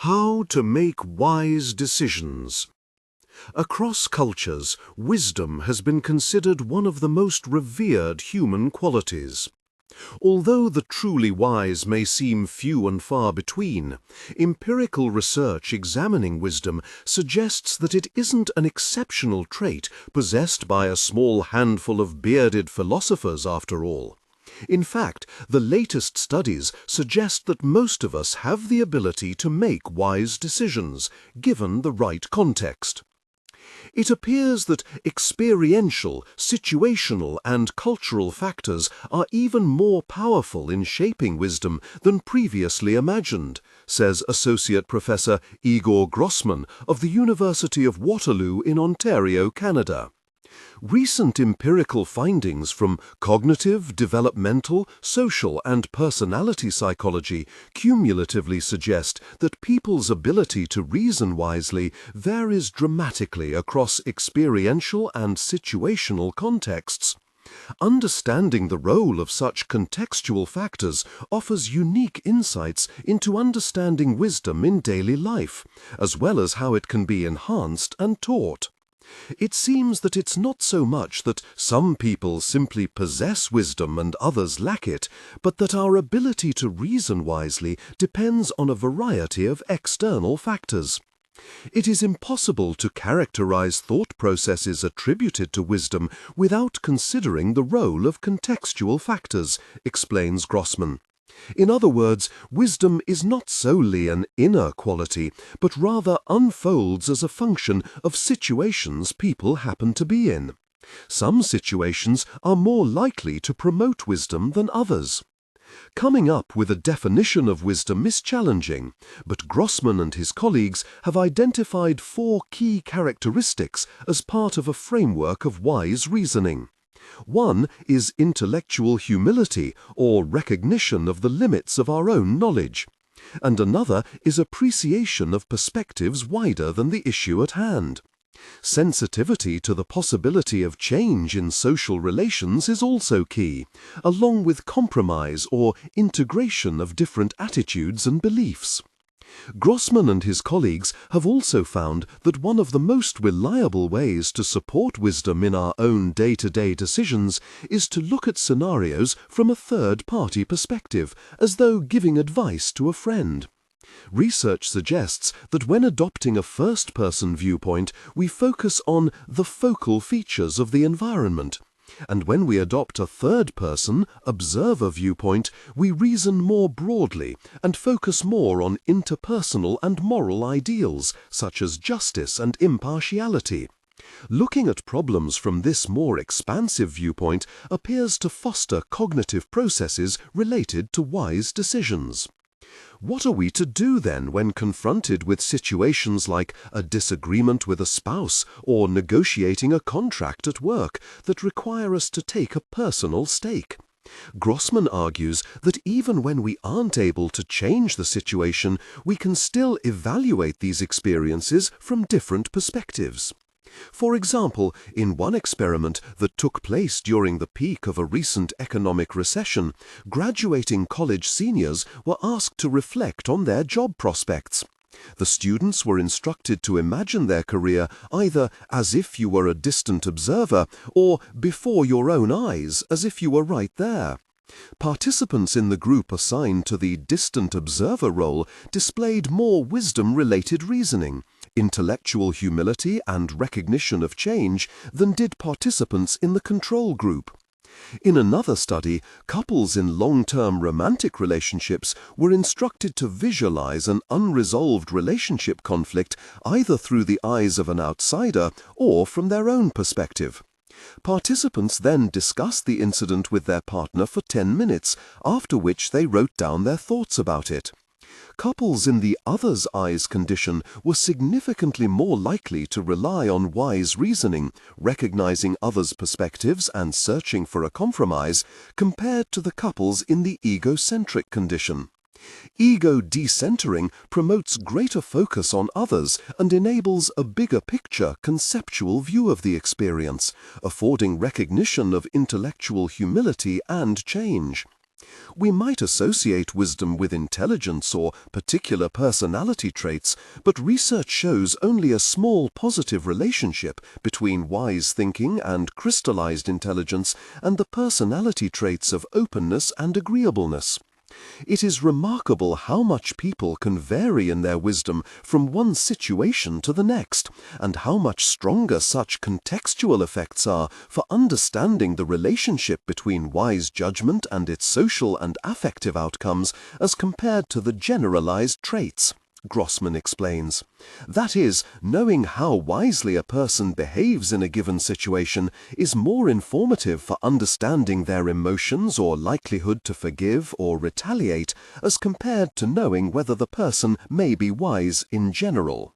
How to make wise decisions. Across cultures, wisdom has been considered one of the most revered human qualities. Although the truly wise may seem few and far between, empirical research examining wisdom suggests that it isn't an exceptional trait possessed by a small handful of bearded philosophers after all. In fact, the latest studies suggest that most of us have the ability to make wise decisions, given the right context. It appears that experiential, situational, and cultural factors are even more powerful in shaping wisdom than previously imagined, says Associate Professor Igor Grossman of the University of Waterloo in Ontario, Canada. Recent empirical findings from cognitive, developmental, social, and personality psychology cumulatively suggest that people's ability to reason wisely varies dramatically across experiential and situational contexts. Understanding the role of such contextual factors offers unique insights into understanding wisdom in daily life, as well as how it can be enhanced and taught. It seems that it's not so much that some people simply possess wisdom and others lack it, but that our ability to reason wisely depends on a variety of external factors. It is impossible to characterize thought processes attributed to wisdom without considering the role of contextual factors, explains Grossman. In other words, wisdom is not solely an inner quality, but rather unfolds as a function of situations people happen to be in. Some situations are more likely to promote wisdom than others. Coming up with a definition of wisdom is challenging, but Grossman and his colleagues have identified 4 key characteristics as part of a framework of wise reasoning. One is intellectual humility, or recognition of the limits of our own knowledge, and another is appreciation of perspectives wider than the issue at hand. Sensitivity to the possibility of change in social relations is also key, along with compromise or integration of different attitudes and beliefs. Grossman and his colleagues have also found that one of the most reliable ways to support wisdom in our own day-to-day decisions is to look at scenarios from a third-party perspective, as though giving advice to a friend. Research suggests that when adopting a first-person viewpoint, we focus on the focal features of the environment. And when we adopt a third-person, observer viewpoint, we reason more broadly and focus more on interpersonal and moral ideals, such as justice and impartiality. Looking at problems from this more expansive viewpoint appears to foster cognitive processes related to wise decisions. What are we to do then when confronted with situations like a disagreement with a spouse or negotiating a contract at work that require us to take a personal stake? Grossman argues that even when we aren't able to change the situation, we can still evaluate these experiences from different perspectives. For example, in one experiment that took place during the peak of a recent economic recession, graduating college seniors were asked to reflect on their job prospects. The students were instructed to imagine their career either as if you were a distant observer or before your own eyes as if you were right there. Participants in the group assigned to the distant observer role displayed more wisdom-related reasoning, intellectual humility and recognition of change than did participants in the control group. In another study, couples in long-term romantic relationships were instructed to visualize an unresolved relationship conflict either through the eyes of an outsider or from their own perspective. Participants then discussed the incident with their partner for 10 minutes, after which they wrote down their thoughts about it. Couples in the other's eyes condition were significantly more likely to rely on wise reasoning, recognizing others' perspectives and searching for a compromise, compared to the couples in the egocentric condition. Ego decentering promotes greater focus on others and enables a bigger picture conceptual view of the experience, affording recognition of intellectual humility and change. We might associate wisdom with intelligence or particular personality traits, but research shows only a small positive relationship between wise thinking and crystallized intelligence and the personality traits of openness and agreeableness. It is remarkable how much people can vary in their wisdom from one situation to the next, and how much stronger such contextual effects are for understanding the relationship between wise judgment and its social and affective outcomes as compared to the generalized traits. Grossman explains. That is, knowing how wisely a person behaves in a given situation is more informative for understanding their emotions or likelihood to forgive or retaliate as compared to knowing whether the person may be wise in general.